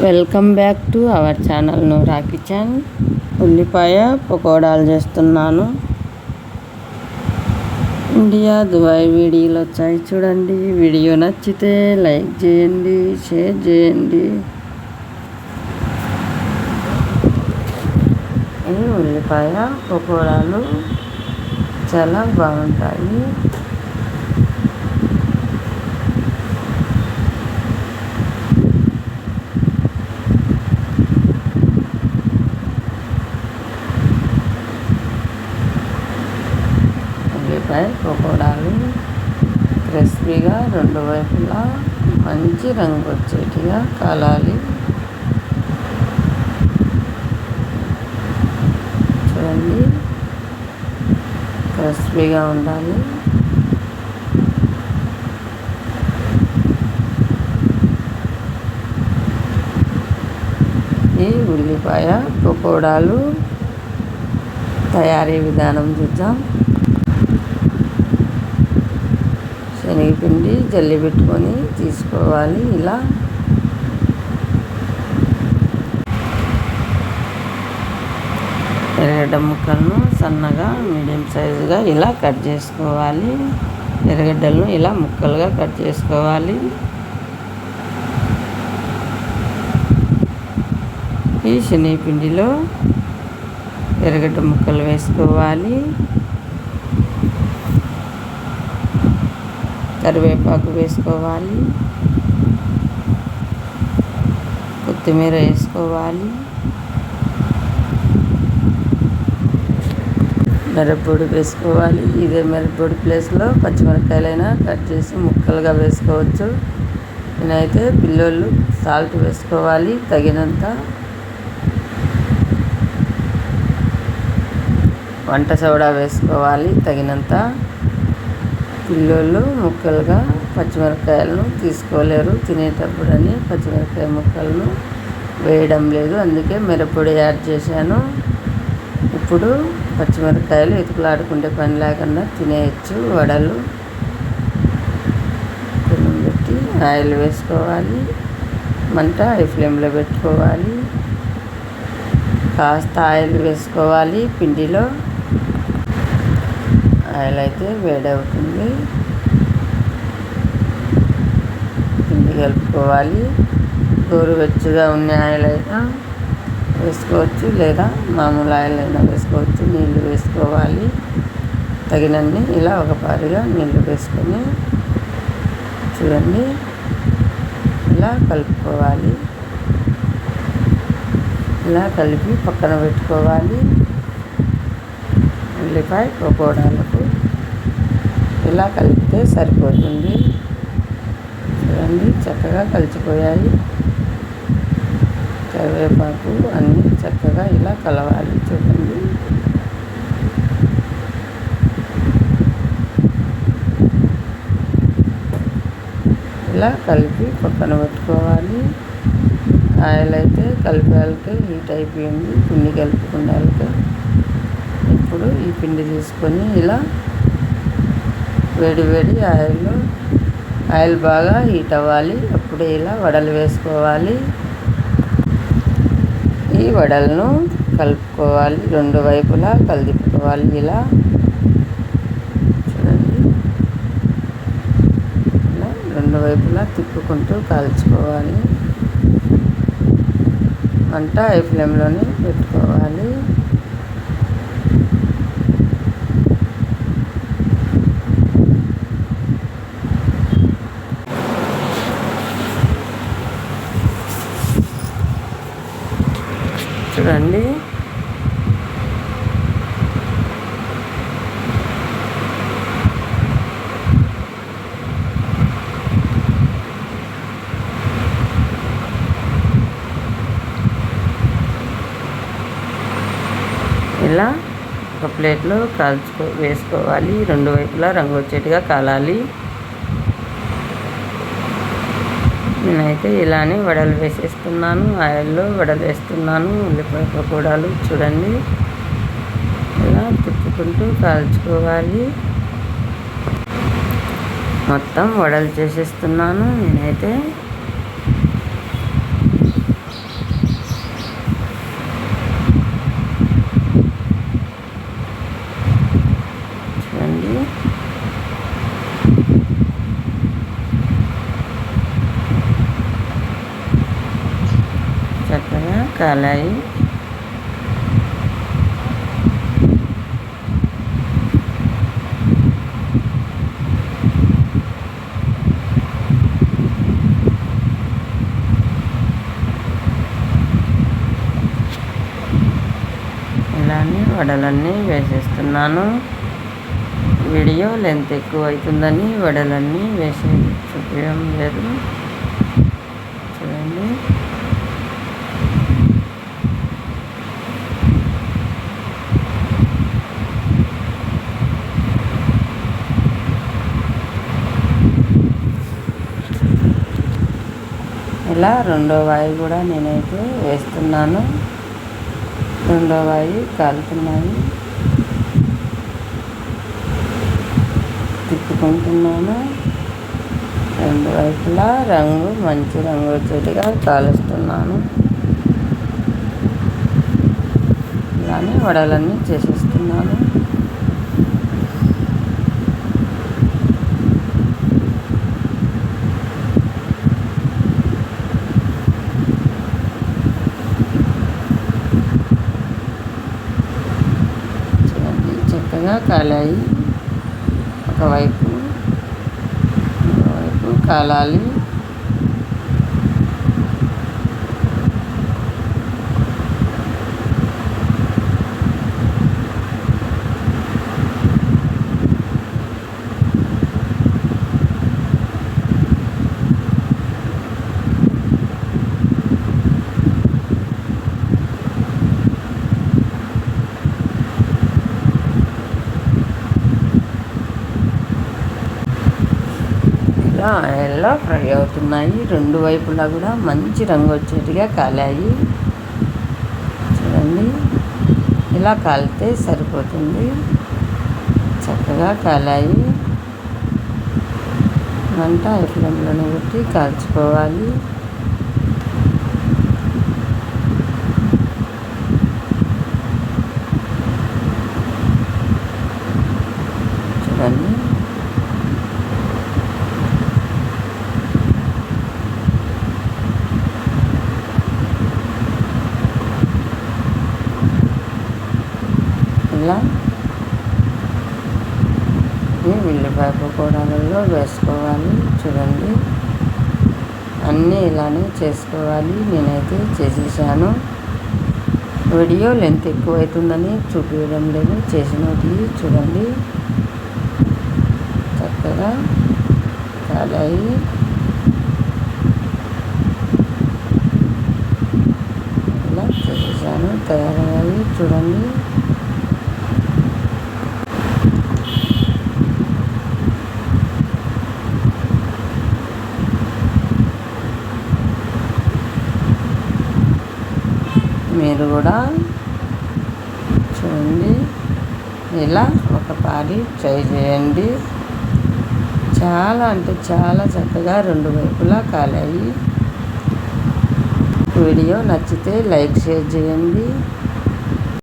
Welcome back to our channel Noora kitchen. ఉల్లిపాయ పకోడాలు చేస్తున్నాను. ఇండియా దుబాయ్ వీడియోలు వచ్చాయి చూడండి. వీడియో నచ్చితే లైక్ చేయండి, షేర్ చేయండి. ఈ ఉల్లిపాయ పకోడాలు చాలా బాగుంటాయి. ఉల్లిపాయ పకోడాలు క్రిస్పీగా రెండు వైపులా మంచి రంగు వచ్చేటిగా కాలాలి. చూడండి, క్రిస్పీగా ఉండాలి. ఈ ఉల్లిపాయ పకోడాలు తయారీ విధానం చూద్దాం. శనగపిండి జల్లి పెట్టుకొని తీసుకోవాలి. ఇలా ఎర్రగడ్డ ముక్కలను సన్నగా మీడియం సైజుగా ఇలా కట్ చేసుకోవాలి. ఎర్రగడ్డలను ఇలా ముక్కలుగా కట్ చేసుకోవాలి. ఈ శనగపిండిలో ఎర్రగడ్డ ముక్కలు వేసుకోవాలి. కరివేపాకు వేసుకోవాలి. కొత్తిమీర వేసుకోవాలి. మిరప్పొడి వేసుకోవాలి. ఇదే మిరప్పొడి ప్లేస్లో పచ్చిమిరపకాయలైనా కట్ చేసి ముక్కలుగా వేసుకోవచ్చు. నేనైతే పిల్లోళ్ళు సాల్ట్ వేసుకోవాలి తగినంత. వంట సోడా వేసుకోవాలి తగినంత. పిల్లోళ్ళు ముక్కలుగా పచ్చిమిరపకాయలను తీసుకోలేరు తినేటప్పుడని పచ్చిమిరపకాయ ముక్కలను వేయడం లేదు, అందుకే మిరప్పొడి యాడ్ చేశాను. ఇప్పుడు పచ్చిమిరపకాయలు ఎతుకులాడుకుంటే పని లేకుండా తినేయచ్చు. వడలు పెనం పెట్టి ఆయిల్ వేసుకోవాలి. మంట హై ఫ్లేమ్లో పెట్టుకోవాలి. కాస్త ఆయిల్ వేసుకోవాలి. పిండిలో ఆయిల్ అయితే వేడవుతుంది. పిండి కలుపుకోవాలి. గోరువెచ్చగా ఉన్న ఆయిల్ అయినా వేసుకోవచ్చు, లేదా మామూలు ఆయిల్ అయినా వేసుకోవచ్చు. నీళ్ళు వేసుకోవాలి తగినన్ని. ఇలా ఒకపారిగా నీళ్ళు వేసుకొని చూడండి, ఇలా కలుపుకోవాలి. ఇలా కలిపి పక్కన పెట్టుకోవాలి. ఉల్లిపాయ పకోడాలకు ఇలా కలిపితే సరిపోతుంది. చూడండి, చక్కగా కలిసిపోయాయి. కరివేపాకు అన్నీ చక్కగా ఇలా కలవాలి. చూడండి, ఇలా కలిపి పక్కన పెట్టుకోవాలి. ఆయిల్ అయితే కలిపేళ్ళకి హీట్ అయిపోయింది. పిండి కలుపుకునేళ్ళకి ఇప్పుడు ఈ పిండి తీసుకొని ఇలా వేడి వేడి ఆయిల్ బాగా హీట్ అవ్వాలి. అప్పుడే ఇలా వడలు వేసుకోవాలి. ఈ వడలను కలుపుకోవాలి. రెండు వైపులా కలిపుకోవాలి. ఇలా చూడండి, ఇలా రెండు వైపులా తిప్పుకుంటూ కాల్చుకోవాలి. మంట హై ఫ్లేమ్లోనే పెట్టుకోవాలి. చూడండి, ఇలా ఒక ప్లేట్లో వేసుకోవాలి. రెండు వైపులా రంగు వచ్చేట్టుగా కాలాలి. నేనైతే ఇలానే వడలు వేసేస్తున్నాను. ఆయిల్లో వడలు వేస్తున్నాను. ఉల్లిపాయ పకోడాలు చూడండి, ఇలా తిప్పుకుంటూ కాల్చుకోవాలి. మొత్తం వడలు చేసేస్తున్నాను నేనైతే. కాలాయి. ఇలానే వడలన్నీ వేసేస్తున్నాను. వీడియో లెంత్ ఎక్కువ అవుతుందని వడలన్నీ వేసేది చూపించడం లేదు. చూడండి, ఇలా రెండో వాయి కూడా నేనైతే వేస్తున్నాను. రెండో వాయి కాలుతున్నాయి, తిప్పుకుంటున్నాను. రెండు వైపులా మంచి రంగు వచ్చేట్టుగా కాలుస్తున్నాను. ఇలానే వడలన్నీ చేసేస్తున్నాను. చక్కగా కాలాయి. ఒకవైపు కాలాలి. ఆయిల్లో ఫ్రై అవుతున్నాయి. రెండు వైపులా కూడా మంచి రంగు వచ్చేట్టుగా కాలాయి. చూడండి, ఇలా కాలితే సరిపోతుంది. చక్కగా కాలాయి. మంట హై ఫ్లేమ్లోనే పెట్టి కాల్చుకోవాలి. చూడండి, ఇలా ఉల్లిపాయ పకోడాలలో వేసుకోవాలి. చూడండి, అన్నీ ఇలానే చేసుకోవాలి. నేనైతే చేసేసాను. వీడియో లెంత్ ఎక్కువ అవుతుందని చూపించడం లేదు. చేసినవి చూడండి, చక్కగా కాలాయి. ఇలా చేసేసాను, తయారయ్యాయి. చూడండి, మీరు కూడా చూడండి, ఇలా ఒకసారి ట్రై చేయండి. చాలా అంటే చాలా చక్కగా రెండు వైపులా కాలాయి. వీడియో నచ్చితే లైక్, షేర్ చేయండి.